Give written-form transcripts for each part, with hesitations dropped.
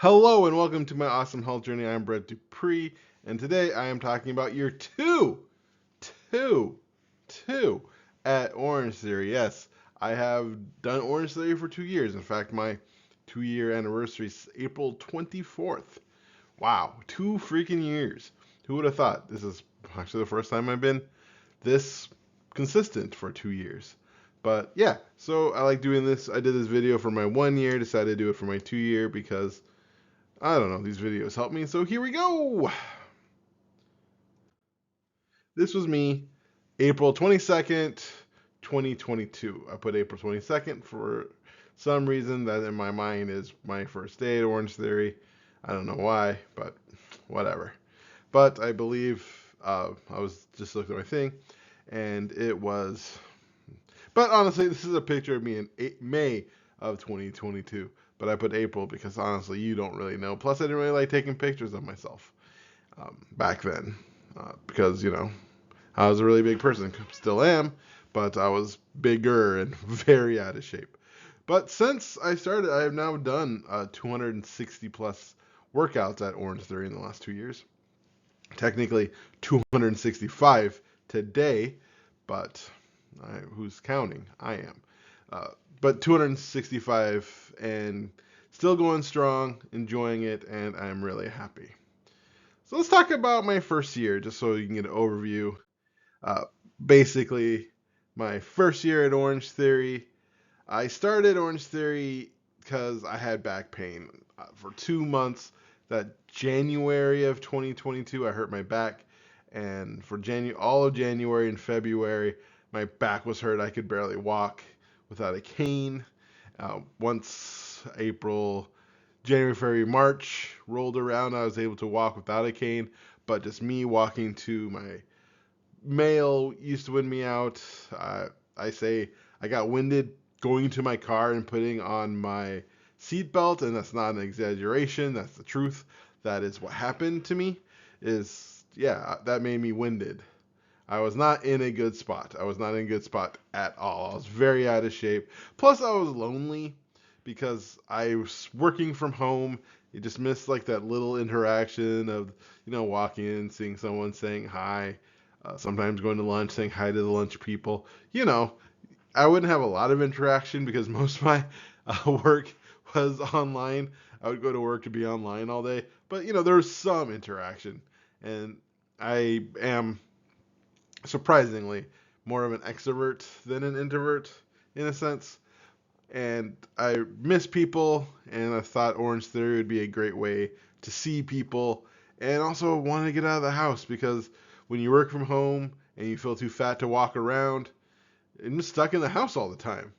Hello and welcome to my awesome health journey. I'm Brett Dupree, and today I am talking about year two, two at Orange Theory. Yes, I have done Orange Theory for 2 years. In fact, my 2 year anniversary is April 24th. Wow, 2 freaking years. Who would have thought? This is actually the first time I've been this consistent for 2 years. But yeah, so I like doing this. I did this video for my 1 year, decided to do it for my 2 year because I don't know, these videos help me, so here we go. This was me, April 22nd, 2022. I put April 22nd for some reason that in my mind is my first day at Orange Theory. I don't know why, but whatever. But I believe I was just looking at my thing, and it was. But honestly, this is a picture of me in May of 2022. But I put April because honestly, you don't really know. Plus, I didn't really like taking pictures of myself back then because, I was a really big person. Still am, but I was bigger and very out of shape. But since I started, I have now done 260 plus workouts at Orange Theory in the last 2 years. Technically 265 today, but who's counting? I am. Uh, but 265 and still going strong, enjoying it, and I'm really happy. So let's talk about my first year, just so you can get an overview. Uh, Basically, my first year at Orange Theory, I started Orange Theory because I had back pain for 2 months. That January of 2022, I hurt my back, and for all of January and February, my back was hurt. I could barely walk without a cane. Once April, January, February, March rolled around, I was able to walk without a cane, but just me walking to my mail used to win me out. I say I got winded going to my car and putting on my seatbelt, and that's not an exaggeration. That's the truth. That is what happened to me. Is yeah, that made me winded. I was not in a good spot. I was not in a good spot at all. I was very out of shape. Plus, I was lonely because I was working from home. You just missed like that little interaction of, walking in, seeing someone, saying hi, sometimes going to lunch, saying hi to the lunch people. You know, I wouldn't have a lot of interaction because most of my work was online. I would go to work to be online all day, but there's some interaction, and I am surprisingly more of an extrovert than an introvert in a sense. And I miss people, and I thought Orange Theory would be a great way to see people, and also want to get out of the house because when you work from home and you feel too fat to walk around, I'm just stuck in the house all the time,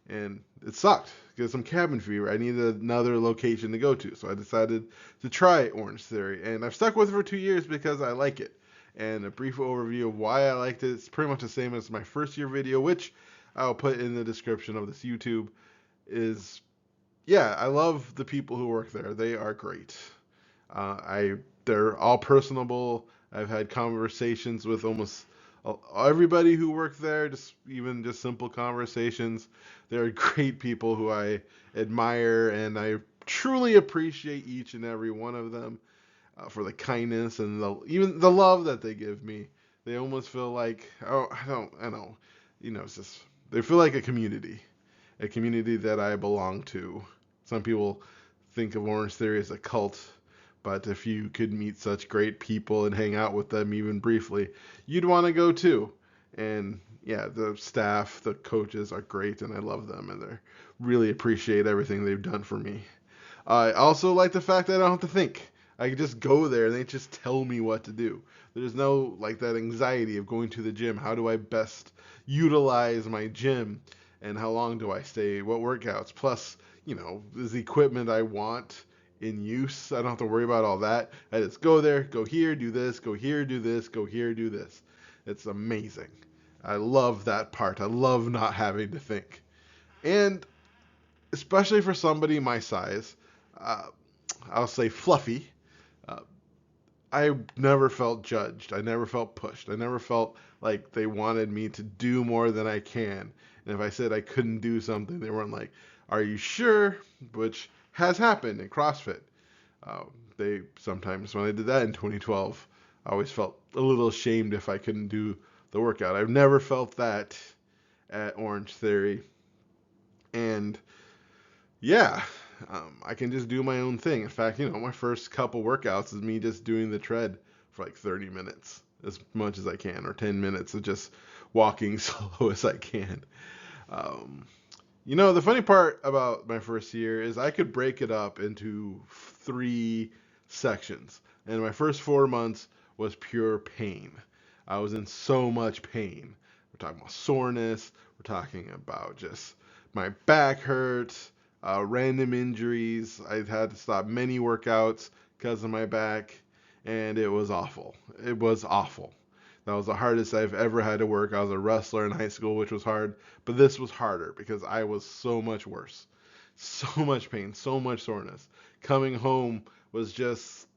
and it sucked because I'm cabin fever. I needed another location to go to, so I decided to try Orange Theory, and I've stuck with it for 2 years because I like it. And a brief overview of why I liked it. It's pretty much the same as my first year video, which I'll put in the description of this YouTube. Is yeah, I love the people who work there. They are great. They're all personable. I've had conversations with almost everybody who worked there, just even just simple conversations. They're great people who I admire, and I truly appreciate each and every one of them for the kindness and even the love that they give me. They almost feel like, oh, I don't, it's just they feel like a community that I belong to. Some people think of Orange Theory as a cult, but if you could meet such great people and hang out with them even briefly, you'd want to go too. And yeah, the staff, the coaches are great, and I love them, and they really appreciate everything they've done for me. I also like the fact that I don't have to think. I can just go there and they just tell me what to do. There's no like that anxiety of going to the gym. How do I best utilize my gym, and how long do I stay? What workouts? Plus, is the equipment I want in use? I don't have to worry about all that. I just go there, go here, do this, go here, do this, go here, do this. It's amazing. I love that part. I love not having to think. And especially for somebody my size, uh, I'll say fluffy. Uh, I never felt judged. I never felt pushed. I never felt like they wanted me to do more than I can. And if I said I couldn't do something, they weren't like, "Are you sure?" Which has happened in CrossFit. Uh, they sometimes, when I did that in 2012, I always felt a little ashamed if I couldn't do the workout. I've never felt that at Orange Theory. And yeah, I can just do my own thing. In fact, my first couple workouts is me just doing the tread for like 30 minutes, as much as I can, or 10 minutes of just walking slow as I can. Um, the funny part about my first year is I could break it up into 3 sections. And my first 4 months was pure pain. I was in so much pain. We're talking about soreness. We're talking about just my back hurts, random injuries. I had to stop many workouts because of my back, and it was awful. It was awful. That was the hardest I've ever had to work. I was a wrestler in high school, which was hard, but this was harder because I was so much worse. So much pain, so much soreness. Coming home was just,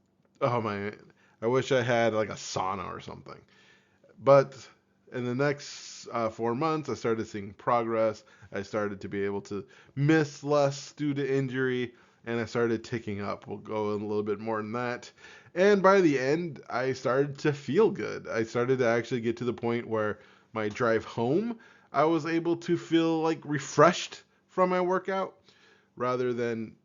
oh my, I wish I had like a sauna or something. But in the next 4 months, I started seeing progress. I started to be able to miss less due to injury, and I started ticking up. We'll go in a little bit more than that. And by the end, I started to feel good. I started to actually get to the point where my drive home, I was able to feel like refreshed from my workout rather than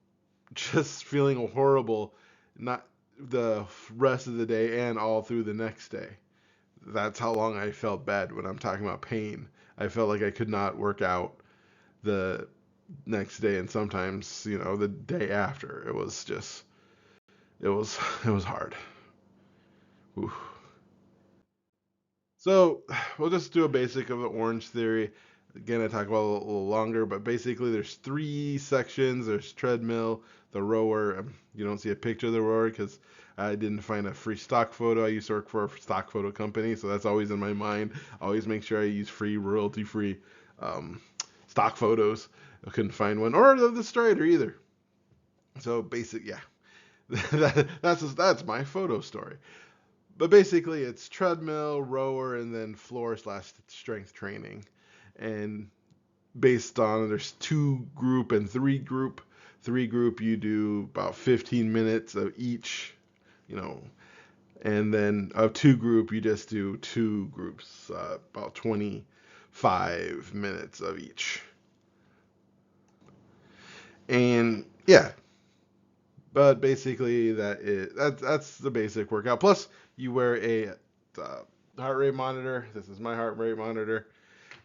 just feeling horrible not the rest of the day and all through the next day. That's how long I felt bad when I'm talking about pain. I felt like I could not work out the next day, and sometimes, the day after. It was hard. Oof. So we'll just do a basic of the Orange Theory. Again, I talk about it a little longer, but basically there's 3 sections. There's treadmill, the rower. You don't see a picture of the rower because I didn't find a free stock photo. I used to work for a stock photo company, so that's always in my mind. I always make sure I use free, royalty-free um, stock photos. I couldn't find one, or the Strider either. So yeah, that's my photo story. But basically, it's treadmill, rower, and then floor/strength training. And based on there's 2 group and 3 group. 3 group, you do about 15 minutes of each, you know, and then of 2 group, you just do 2 groups, about 25 minutes of each. And yeah, but basically that's the basic workout. Plus, you wear a heart rate monitor. This is my heart rate monitor,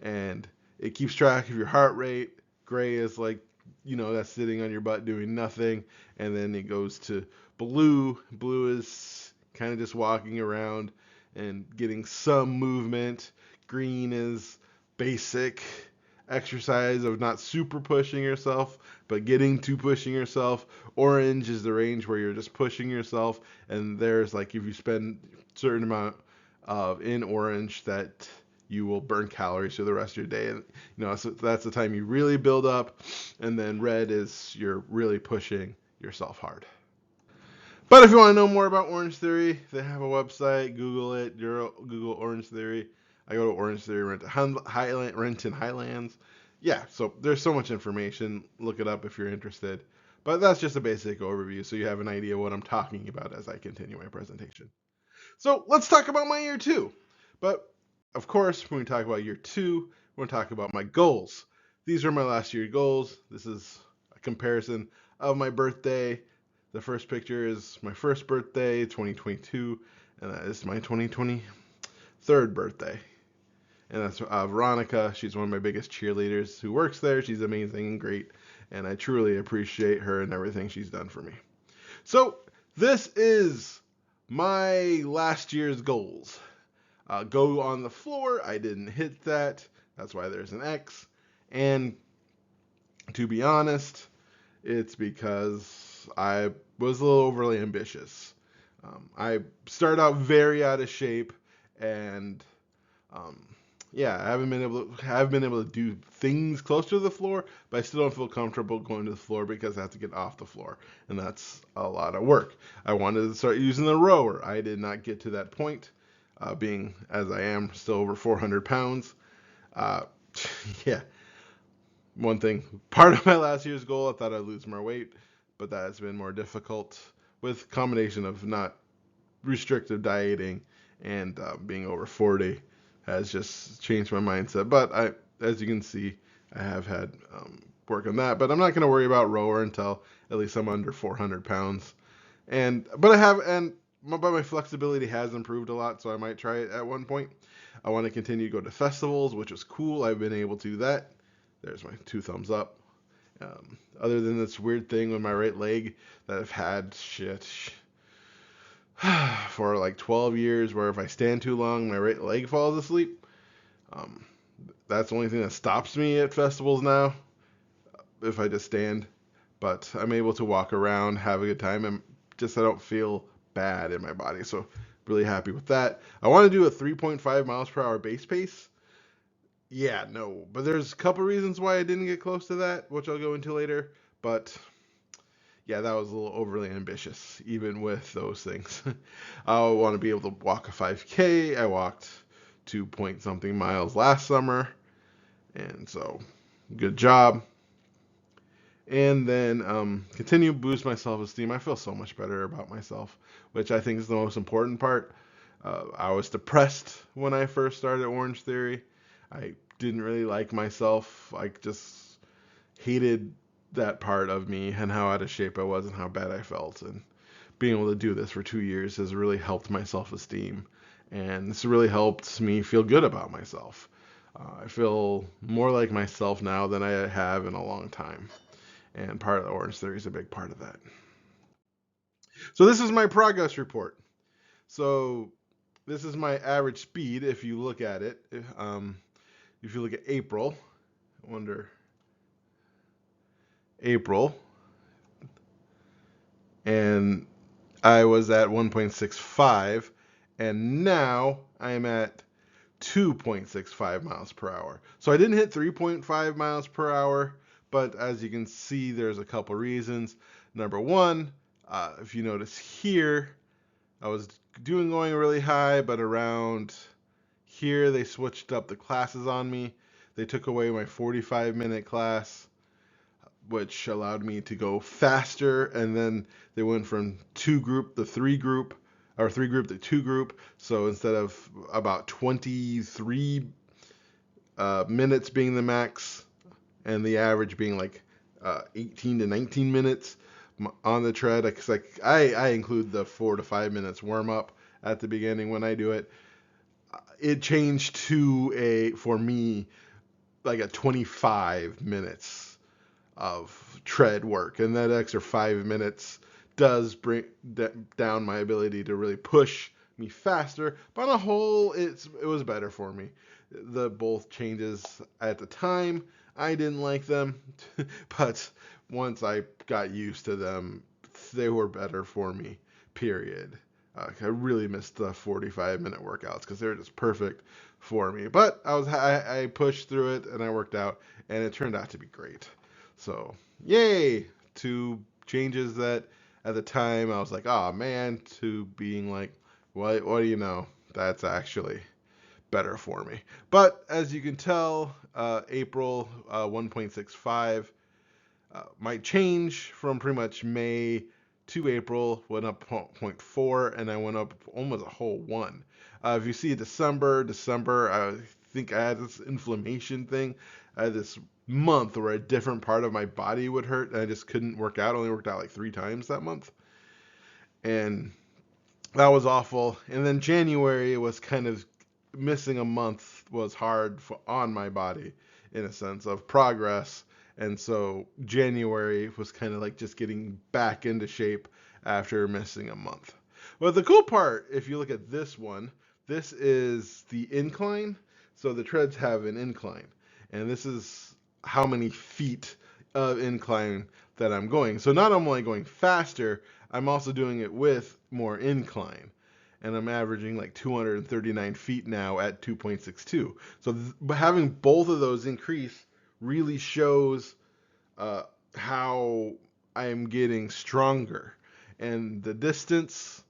and it keeps track of your heart rate. Gray is like, that's sitting on your butt doing nothing, and then it goes to blue. Blue is kind of just walking around and getting some movement. Green is basic exercise of not super pushing yourself, but getting to pushing yourself. Orange is the range where you're just pushing yourself, and there's like if you spend a certain amount of in orange that you will burn calories for the rest of your day, and so that's the time you really build up. And then red is you're really pushing yourself hard. But if you want to know more about Orange Theory, they have a website. Google it. Google Orange Theory. I go to Orange Theory Renton Highlands. Yeah, so there's so much information. Look it up if you're interested. But that's just a basic overview, so you have an idea what I'm talking about as I continue my presentation. So let's talk about my year 2. But of course, when we talk about year 2, we're going to talk about my goals. These are my last year goals. This is a comparison of my birthday. The first picture is my first birthday, 2022, and that is my 2023rd birthday. And that's Veronica. She's one of my biggest cheerleaders who works there. She's amazing and great, and I truly appreciate her and everything she's done for me. So this is my last year's goals. Go on the floor. I didn't hit that. That's why there's an X. And to be honest, it's because I was a little overly ambitious. I started out very out of shape, and yeah, I haven't been able to do things close to the floor, but I still don't feel comfortable going to the floor because I have to get off the floor, and that's a lot of work. I wanted to start using the rower. I did not get to that point, being as I am still over 400 pounds. Uh, yeah, one thing, part of my last year's goal, I thought I'd lose more weight, but that has been more difficult with combination of not restrictive dieting and being over 40 has just changed my mindset. But as you can see, I have had work on that. But I'm not going to worry about rower until at least I'm under 400 pounds. But my flexibility has improved a lot, so I might try it at one point. I want to continue to go to festivals, which is cool. I've been able to do that. There's my 2 thumbs up. Other than this weird thing with my right leg that I've had for like 12 years, where if I stand too long, my right leg falls asleep. Um, that's the only thing that stops me at festivals now, if I just stand. But I'm able to walk around, have a good time, and just I don't feel bad in my body. So really happy with that. I want to do a 3.5 miles per hour base pace. Yeah, no, but there's a couple reasons why I didn't get close to that, which I'll go into later. But yeah, that was a little overly ambitious, even with those things. I want to be able to walk a 5K. I walked 2 point something miles last summer, and so good job. And then continue to boost my self-esteem. I feel so much better about myself, which I think is the most important part. I was depressed when I first started Orange Theory. I didn't really like myself. I just hated that part of me and how out of shape I was and how bad I felt. And being able to do this for 2 years has really helped my self-esteem. And this really helped me feel good about myself. I feel more like myself now than I have in a long time. And part of the Orange Theory is a big part of that. So this is my progress report. So this is my average speed if you look at it. If you look at April, I wonder, April, and I was at 1.65, and now I'm at 2.65 miles per hour. So I didn't hit 3.5 miles per hour, but as you can see, there's a couple reasons. Number one, if you notice here, I was going really high, but around here they switched up the classes on me. They took away my 45-minute class, which allowed me to go faster, and then they went from 2 group to 3 group, or 3 group to 2 group. So instead of about 23 minutes being the max, and the average being like 18 to 19 minutes on the tread, because I include the 4 to 5 minutes warm up at the beginning when I do it. It changed to for me, like a 25 minutes of tread work, and that extra 5 minutes does bring down my ability to really push me faster. But on a whole, it was better for me. The both changes at the time, I didn't like them, but once I got used to them, they were better for me. Period. I really missed the 45-minute workouts because they were just perfect for me. But I pushed through it and I worked out, and it turned out to be great. So yay! 2 changes that at the time I was like, oh man, to being like, what do you know? That's actually better for me. But as you can tell, April 1.65 might change from pretty much May to April, went up 0.4, and I went up almost a whole 1. If you see December, I think I had this inflammation thing. I had this month where a different part of my body would hurt, and I just couldn't work out. I only worked out like 3 times that month. And that was awful. And then January was kind of missing a month was hard on my body in a sense of progress. And so January was kind of like just getting back into shape after missing a month. But the cool part, if you look at this one, this is the incline. So the treads have an incline. And this is how many feet of incline that I'm going. So not only going faster, I'm also doing it with more incline. And I'm averaging like 239 feet now at 2.62. So having both of those increase really shows how I'm getting stronger. And the distance,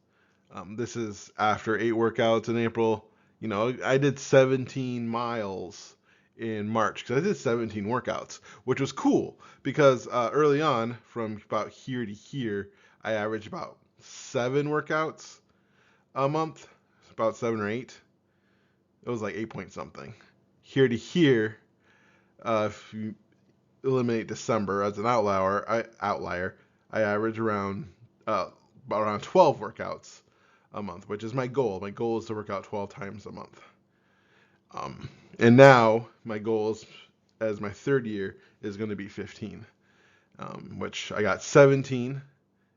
this is after 8 workouts in April. I did 17 miles in March because I did 17 workouts, which was cool because early on, from about here to here, I averaged about 7 workouts a month, about 7 or 8. It was like 8 point something. Here to here, if you eliminate December as an outlier, I average uh, around 12 workouts a month, which is my goal. My goal is to work out 12 times a month. And now my goal is, as my third year, is going to be 15, which I got 17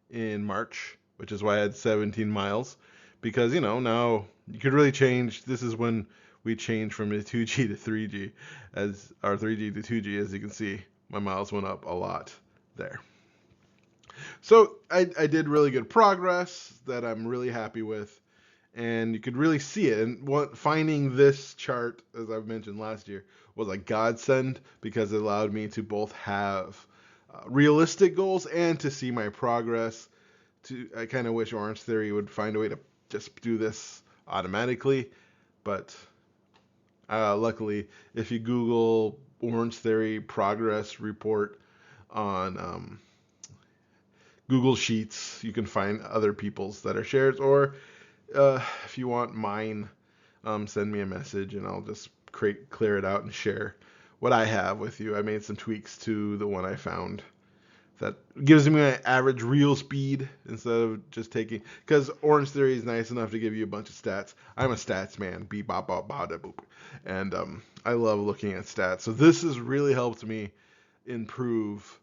in March, which is why I had 17 miles. Because, now you could really change. This is when we change from a 2G to 3G, as our 3G to 2G, as you can see, my miles went up a lot there. So I did really good progress that I'm really happy with, and you could really see it. And finding this chart, as I've mentioned last year, was a godsend because it allowed me to both have realistic goals and to see my progress. I kind of wish Orange Theory would find a way to just do this automatically, but luckily, if you Google Orange Theory progress report on Google Sheets, you can find other people's that are shares, or if you want mine, send me a message and I'll just clear it out and share what I have with you. I made some tweaks to the one I found that gives me my average real speed instead of just taking, because Orange Theory is nice enough to give you a bunch of stats. I'm a stats man, beep bop bop bop da boop, and I love looking at stats. So this has really helped me improve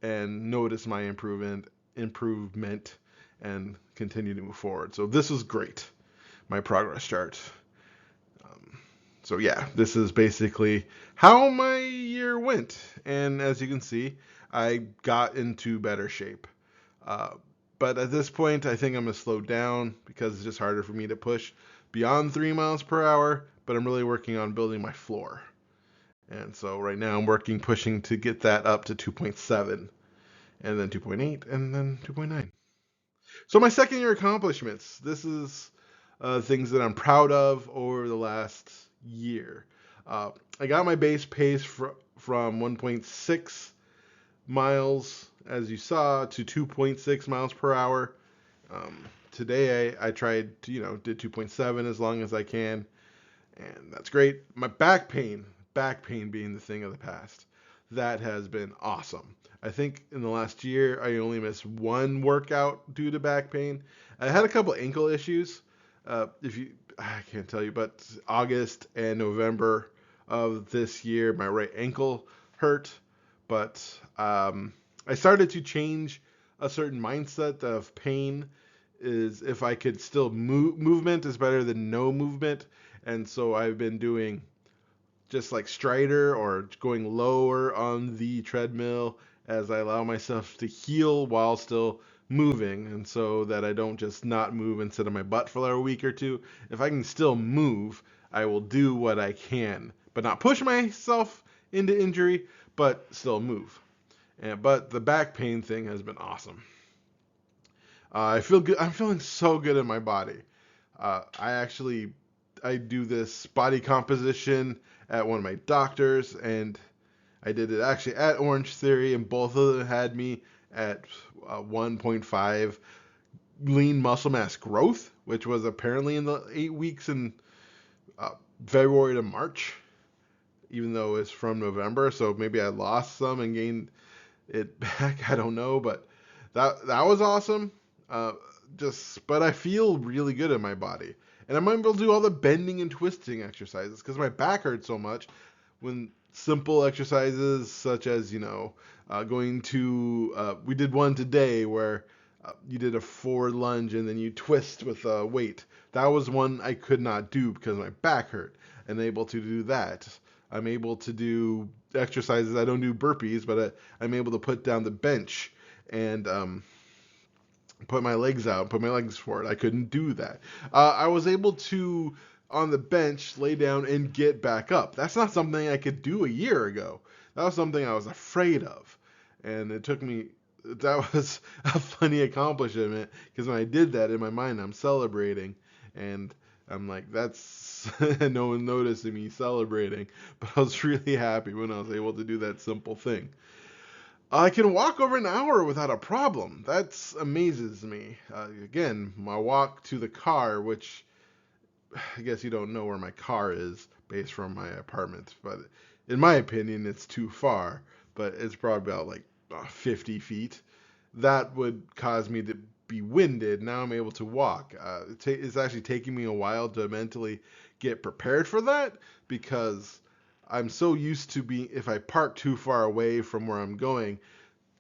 and notice my improvement and continue to move forward. So this was great, my progress chart. So yeah, this is basically how my year went. And as you can see, I got into better shape. Uh, but at this point, I think I'm going to slow down because it's just harder for me to push beyond 3 miles per hour. But I'm really working on building my floor. And so right now I'm pushing to get that up to 2.7, and then 2.8, and then 2.9. So my second year accomplishments. This is things that I'm proud of over the last year. I got my base pace from 1.6 miles, as you saw, to 2.6 miles per hour. Today I tried to, did 2.7 as long as I can, and that's great. My back pain being the thing of the past, that has been awesome. I think in the last year I only missed one workout due to back pain. I had a couple ankle issues. I can't tell you, but August and November of this year, my right ankle hurt. But I started to change a certain mindset of pain. Is if I could still movement is better than no movement, and so I've been doing just like Strider or going lower on the treadmill as I allow myself to heal while still moving, and so that I don't just not move and sit on my butt for a week or two. If I can still move, I will do what I can, but not push myself into injury, but still move. But the back pain thing has been awesome. I feel good. I'm feeling so good in my body. I do this body composition at one of my doctors, and I did it actually at Orange Theory, and both of them had me at 1.5 lean muscle mass growth, which was apparently in the 8 weeks in February to March, even though it's from November. So maybe I lost some and gained it back. I don't know, but that was awesome. But I feel really good in my body, and I'm able to do all the bending and twisting exercises because my back hurts so much. When simple exercises such as going to we did one today where you did a forward lunge and then you twist with a weight. That was one I could not do because my back hurt. And able to do that. I'm able to do exercises. I don't do burpees, but I'm able to put down the bench and put my legs out, put my legs forward. I couldn't do that. I was able to, on the bench, lay down and get back up. That's not something I could do a year ago. That was something I was afraid of. And it took me, that was a funny accomplishment because when I did that in my mind, I'm celebrating. And I'm like, that's no one noticing me celebrating, but I was really happy when I was able to do that simple thing. I can walk over an hour without a problem. That amazes me. Again, my walk to the car, which I guess you don't know where my car is based from my apartment, but in my opinion, it's too far. But it's probably about like 50 feet. That would cause me to be winded. Now I'm able to walk. It's actually taking me a while to mentally get prepared for that because I'm so used to being, if I park too far away from where I'm going,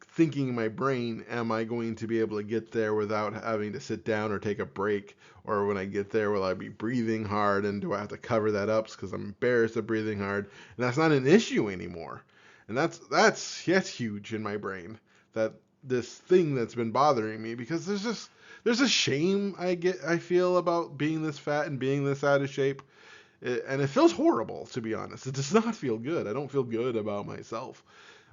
thinking in my brain, am I going to be able to get there without having to sit down or take a break? Or when I get there, will I be breathing hard and do I have to cover that up because I'm embarrassed of breathing hard? And that's not an issue anymore. And that's huge in my brain. That this thing that's been bothering me because there's a shame I feel about being this fat and being this out of shape. And it feels horrible, to be honest. It does not feel good. I don't feel good about myself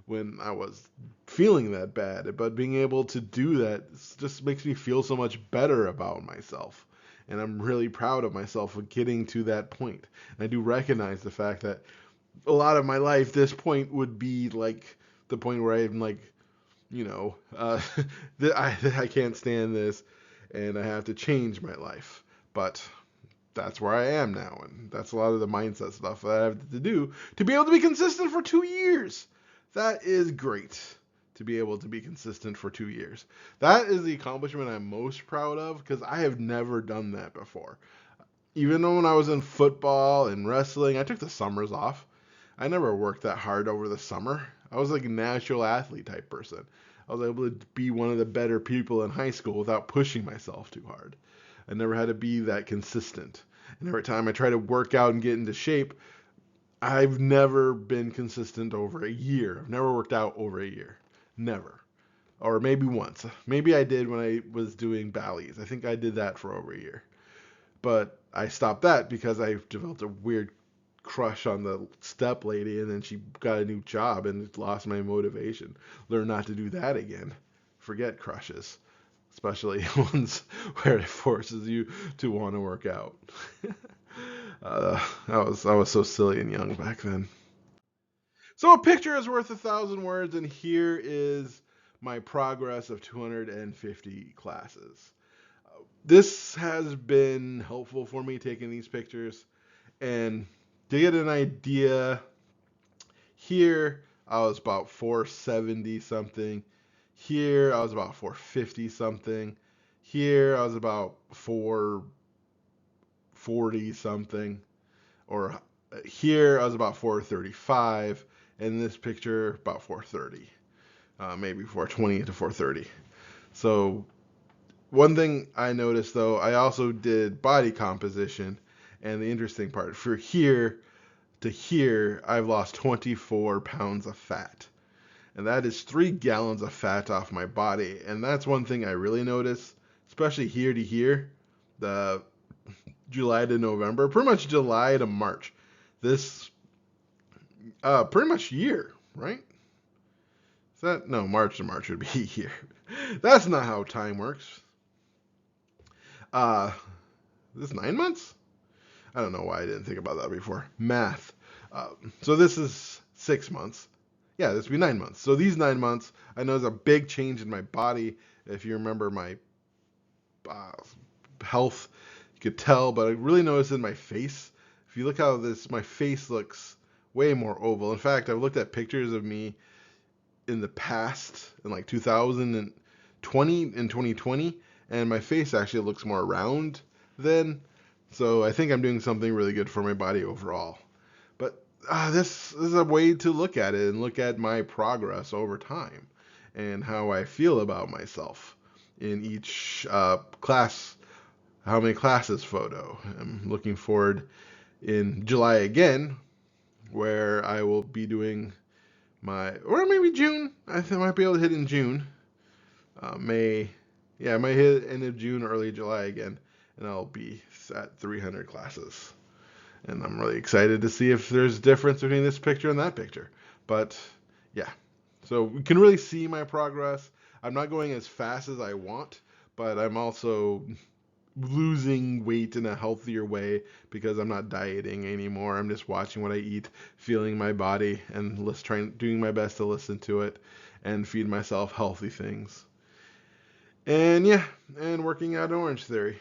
when I was feeling that bad. But being able to do that just makes me feel so much better about myself. And I'm really proud of myself for getting to that point. And I do recognize the fact that a lot of my life, this point would be like the point where I'm like, you know, I can't stand this and I have to change my life. But that's where I am now. And that's a lot of the mindset stuff that I have to do to be able to be consistent for 2 years. That is great to be able to be consistent for 2 years. That is the accomplishment I'm most proud of because I have never done that before. Even when I was in football and wrestling, I took the summers off. I never worked that hard over the summer. I was like a natural athlete type person. I was able to be one of the better people in high school without pushing myself too hard. I never had to be that consistent. And every time I try to work out and get into shape, I've never been consistent over a year. I've never worked out over a year. Never. Or maybe once. Maybe I did when I was doing Bally's. I think I did that for over a year. But I stopped that because I developed a weird crush on the step lady and then she got a new job and it lost my motivation. Learn not to do that again. Forget crushes. Especially ones where it forces you to want to work out. I was so silly and young back then. So a picture is worth 1,000 words, and here is my progress of 250 classes. This has been helpful for me taking these pictures, and to get an idea, here I was about 470 something. Here I was about 450 something. Here I was about 440 something. Or here I was about 435. In this picture, about 430. Maybe 420 to 430. So one thing I noticed though, I also did body composition. And the interesting part, for here to here, I've lost 24 pounds of fat. And that is 3 gallons of fat off my body. And that's one thing I really notice, especially here to here, the July to November, pretty much July to March. This pretty much year, right? Is that no March to March would be here. That's not how time works. Uh, this 9 months? I don't know why I didn't think about that before. Math. So this is 6 months. Yeah, this would be 9 months. So these 9 months, I know there's a big change in my body. If you remember my uh, health, you could tell, but I really noticed in my face. If you look how my face looks way more oval. In fact, I've looked at pictures of me in the past, in like 2020 and 2020, and my face actually looks more round then. So I think I'm doing something really good for my body overall. But this is a way to look at it and look at my progress over time and how I feel about myself in each class, how many classes photo. I'm looking forward in July again, where I will be doing or maybe June. I think I might be able to hit in June. May, yeah, I might hit end of June, early July again, and I'll be at 300 classes. And I'm really excited to see if there's a difference between this picture and that picture. But yeah, so we can really see my progress. I'm not going as fast as I want, but I'm also losing weight in a healthier way because I'm not dieting anymore. I'm just watching what I eat, feeling my body, and doing my best to listen to it and feed myself healthy things. And yeah, and working out Orange Theory.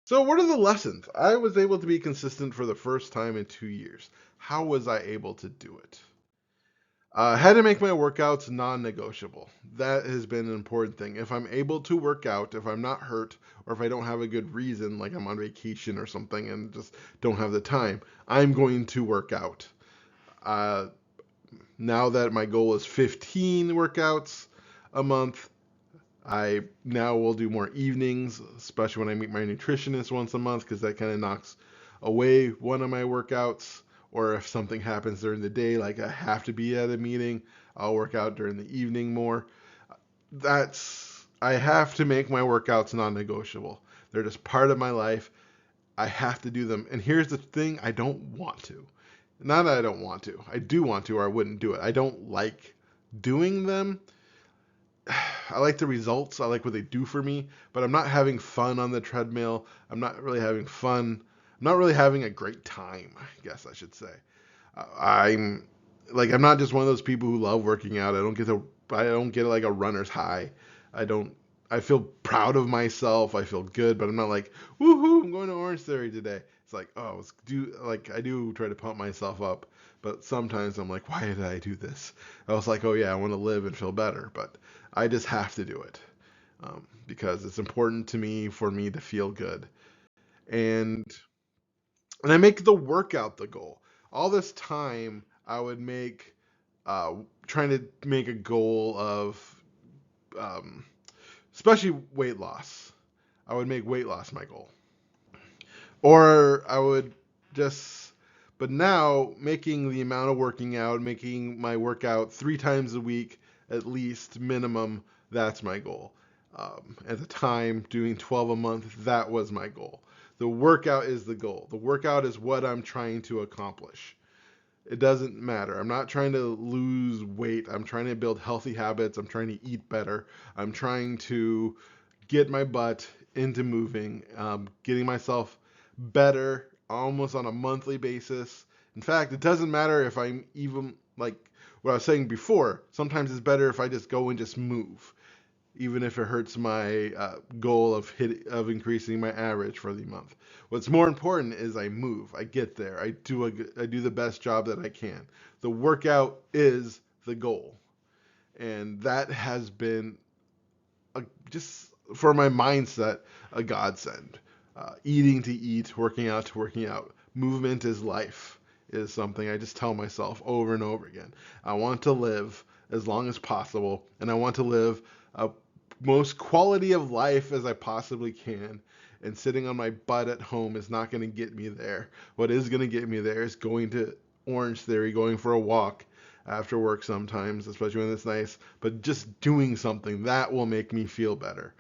So, what are the lessons? I was able to be consistent for the first time in 2 years. How was I able to do it? I had to make my workouts non-negotiable. That has been an important thing. If I'm able to work out, if I'm not hurt, or if I don't have a good reason, like I'm on vacation or something and just don't have the time, I'm going to work out. Uh, Now that my goal is 15 workouts a month, I now will do more evenings, especially when I meet my nutritionist once a month, because that kind of knocks away one of my workouts. Or if something happens during the day, like I have to be at a meeting, I'll work out during the evening more. I have to make my workouts non-negotiable. They're just part of my life. I have to do them. And here's the thing, I don't want to. Not that I don't want to. I do want to, or I wouldn't do it. I don't like doing them. I like the results. I like what they do for me, but I'm not having fun on the treadmill. I'm not really having fun. I'm not really having a great time, I guess I should say. I'm I'm not just one of those people who love working out. I don't get like a runner's high. I don't I feel proud of myself. I feel good, but I'm not like, woohoo, I'm going to Orange Theory today. It's like, oh, I do try to pump myself up, but sometimes I'm like, why did I do this? I was like, oh yeah, I want to live and feel better, but I just have to do it because it's important to me for me to feel good. And I make the workout the goal. All this time, I would make uh, trying to make a goal of, um, especially weight loss. I would make weight loss my goal, or I would just. But now, making the amount of working out, making my workout 3 times a week at least minimum, that's my goal. At the time, doing 12 a month, that was my goal. The workout is the goal. The workout is what I'm trying to accomplish. It doesn't matter. I'm not trying to lose weight. I'm trying to build healthy habits. I'm trying to eat better. I'm trying to get my butt into moving, getting myself better almost on a monthly basis. In fact, it doesn't matter if I'm even like what I was saying before. Sometimes it's better if I just go and just move, even if it hurts my goal of increasing my average for the month. What's more important is I move, I get there, I do the best job that I can. The workout is the goal, and that has been just for my mindset a godsend. Eating to eat, working out to working out. Movement is life is something I just tell myself over and over again. I want to live as long as possible, and I want to live a most quality of life as I possibly can. And sitting on my butt at home is not going to get me there. What is going to get me there is going to Orange Theory, going for a walk after work sometimes, especially when it's nice, but just doing something that will make me feel better.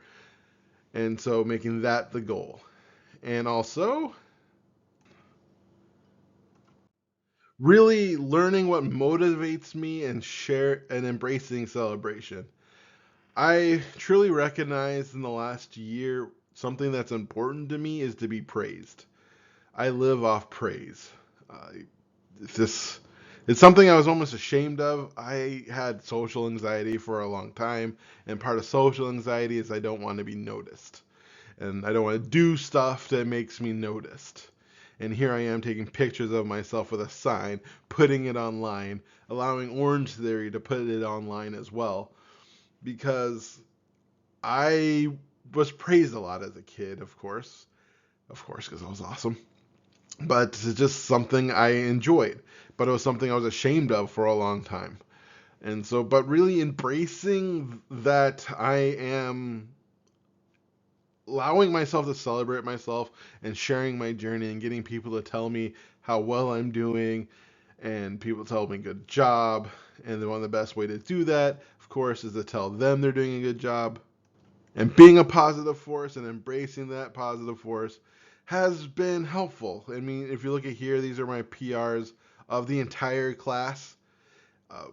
And so making that the goal. And also really learning what motivates me and share and embracing celebration. I truly recognize in the last year something that's important to me is to be praised. I live off praise. Uh, this it's something I was almost ashamed of. I had social anxiety for a long time, and part of social anxiety is I don't want to be noticed, and I don't want to do stuff that makes me noticed. And here I am taking pictures of myself with a sign, putting it online, allowing Orange Theory to put it online as well, because I was praised a lot as a kid, of course, because I was awesome. But it's just something I enjoyed, but it was something I was ashamed of for a long time. And so, but really embracing that I am allowing myself to celebrate myself and sharing my journey and getting people to tell me how well I'm doing and people tell me good job. And one of the best way to do that, of course, is to tell them they're doing a good job. And being a positive force and embracing that positive force has been helpful. I mean, if you look at here, these are my PRs of the entire class. Uh,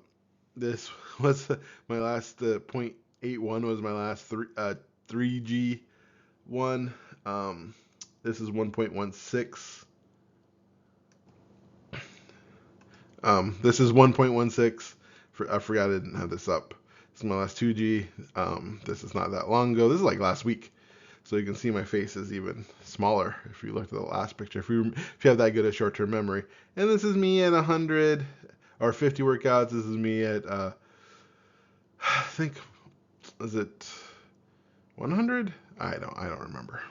this was my last .81 was my last 3G one. This is 1.16. This is 1.16. I forgot I didn't have this up. This is my last 2G. This is not that long ago. This is like last week. So you can see my face is even smaller if you look at the last picture, if you have that good a short-term memory. And this is me at 100 or 50 workouts. This is me at, I think, is it 100? I don't remember.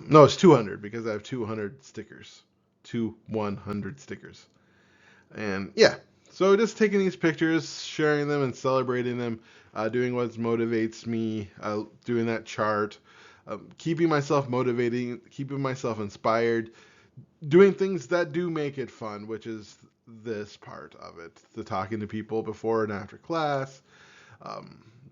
No, it's 200 because I have 200 stickers. 100 stickers. And yeah, so just taking these pictures, sharing them and celebrating them, doing what motivates me, doing that chart, keeping myself motivating, keeping myself inspired, doing things that do make it fun, which is this part of it, the talking to people before and after class,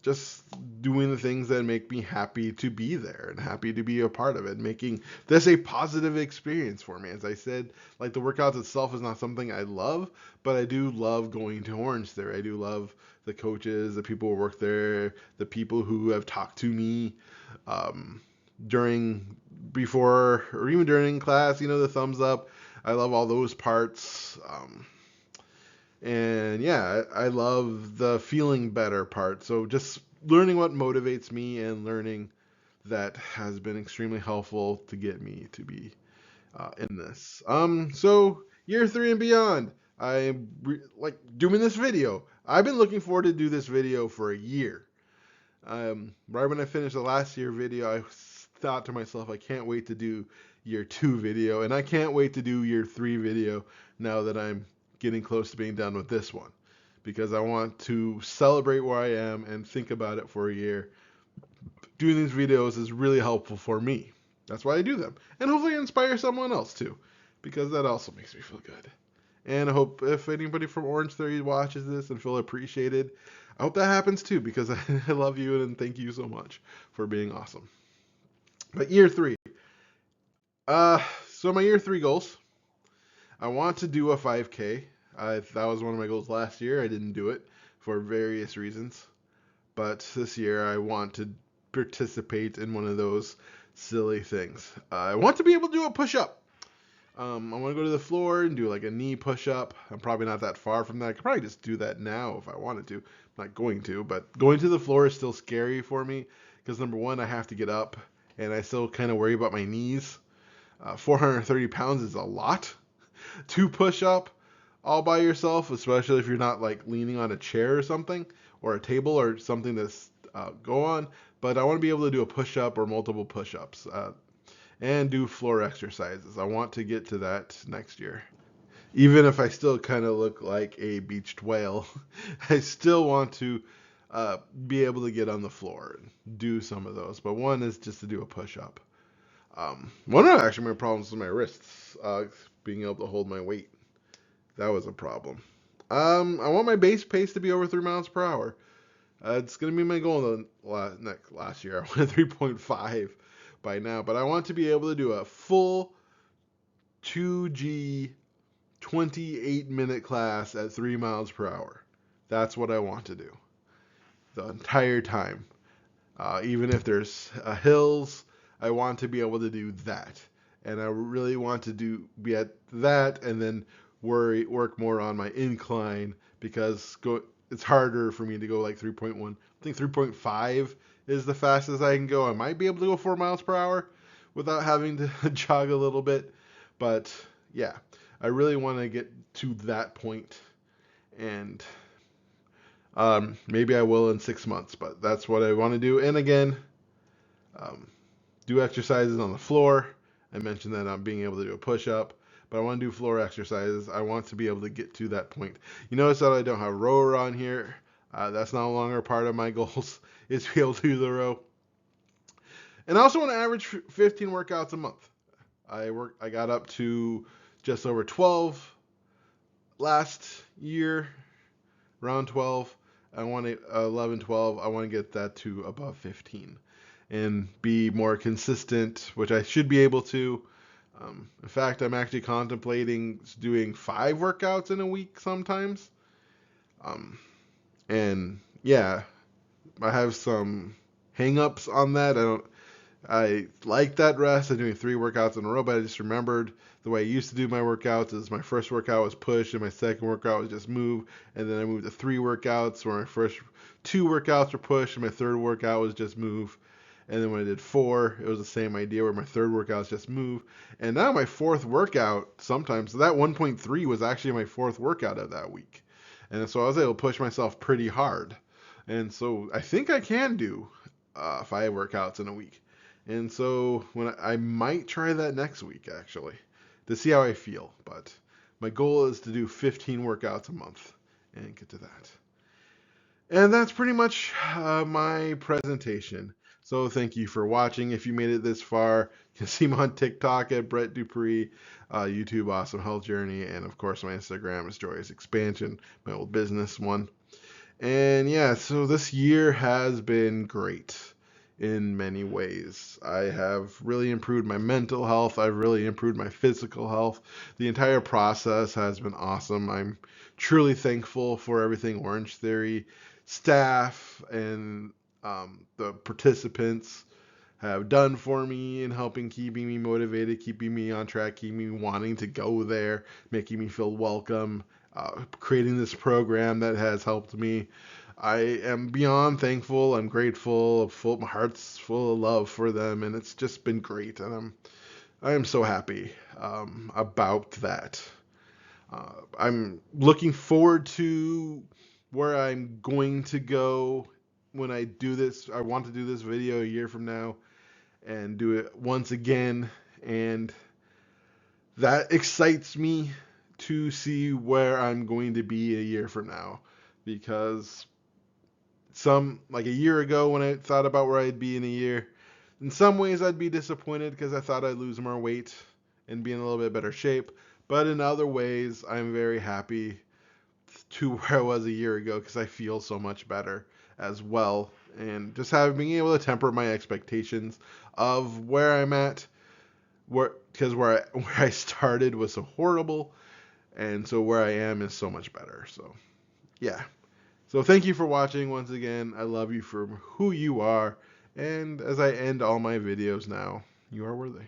just doing the things that make me happy to be there and happy to be a part of it, making this a positive experience for me. As I said, like the workouts itself is not something I love, but I do love going to Orange Theory. I do love the coaches, the people who work there, the people who have talked to me during, before, or even during class, the thumbs up. I love all those parts. And yeah, I love the feeling better part. So just learning what motivates me and learning that has been extremely helpful to get me to be in this. So year 3 and beyond, like doing this video. I've been looking forward to do this video for a year. Right when I finished the last year video, I thought to myself, I can't wait to do year 2 video, and I can't wait to do year 3 video now that I'm getting close to being done with this one, because I want to celebrate where I am and think about it for a year. Doing these videos is really helpful for me. That's why I do them. And hopefully inspire someone else too, because that also makes me feel good. And I hope if anybody from Orange Theory watches this and feel appreciated, I hope that happens too, because I love you and thank you so much for being awesome. But year 3. So my year 3 goals. I want to do a 5K. That was one of my goals last year. I didn't do it for various reasons. But this year I want to participate in one of those silly things. I want to be able to do a push-up. I want to go to the floor and do like a knee push-up. I'm probably not that far from that. I could probably just do that now if I wanted to. I'm not going to, but going to the floor is still scary for me because number one, I have to get up and I still kind of worry about my knees. 430 pounds is a lot to push up all by yourself, especially if you're not like leaning on a chair or something, or a table or something to go on. But I want to be able to do a push-up or multiple push-ups and do floor exercises. I want to get to that next year. Even if I still kind of look like a beached whale, I still want to be able to get on the floor and do some of those. But one is just to do a push-up. One of actually my problems with my wrists, being able to hold my weight. That was a problem. I want my base pace to be over 3 miles per hour. It's going to be my goal last year. I went 3.5 by now, but I want to be able to do a full 2G 28-minute class at 3 miles per hour. That's what I want to do the entire time. Even if there's hills, I want to be able to do that. And I really want to be at that and then work more on my incline, because it's harder for me to go like 3.1. I think 3.5 is the fastest I can go. I might be able to go 4 miles per hour without having to jog a little bit. But yeah, I really want to get to that point. And maybe I will in 6 months, but that's what I want to do. And again, do exercises on the floor. I mentioned that I'm being able to do a push-up, but I want to do floor exercises. I want to be able to get to that point. You notice that I don't have rower on here. That's no longer part of my goals, is to be able to do the row. And I also want to average 15 workouts a month. I got up to just over 12 last year, around 12. I want 11, 12. I want to get that to above 15 and be more consistent, which I should be able to. In fact, I'm actually contemplating doing 5 workouts in a week sometimes. And yeah, I have some hang-ups on that. I like that rest. I'm doing 3 workouts in a row, but I just remembered the way I used to do my workouts is my first workout was push and my second workout was just move, and then I moved to 3 workouts where my first 2 workouts were push and my third workout was just move. And then when I did 4, it was the same idea where my third workout was just move. And now my fourth workout, sometimes, so that 1.3 was actually my fourth workout of that week. And so I was able to push myself pretty hard. And so I think I can do 5 workouts in a week. And so I might try that next week actually to see how I feel. But my goal is to do 15 workouts a month and get to that. And that's pretty much my presentation. So thank you for watching. If you made it this far, you can see me on TikTok at Brett Dupree, YouTube Awesome Health Journey, and of course my Instagram is Joyous Expansion, my old business one. And yeah, so this year has been great in many ways. I have really improved my mental health. I've really improved my physical health. The entire process has been awesome. I'm truly thankful for everything Orange Theory staff and the participants have done for me in helping keeping me motivated, keeping me on track, keeping me wanting to go there, making me feel welcome, creating this program that has helped me. I am beyond thankful. I'm grateful. My heart's full of love for them, and it's just been great. And I am so happy about that. I'm looking forward to where I'm going to go when I do this. I want to do this video a year from now and do it once again, and that excites me to see where I'm going to be a year from now, because like a year ago when I thought about where I'd be in a year, in some ways I'd be disappointed because I thought I'd lose more weight and be in a little bit better shape, but in other ways I'm very happy to where I was a year ago because I feel so much better as well, and just being able to temper my expectations of where I'm at, because where I started was so horrible, and so where I am is so much better. So yeah. So thank you for watching once again. I love you for who you are, and as I end all my videos now, you are worthy.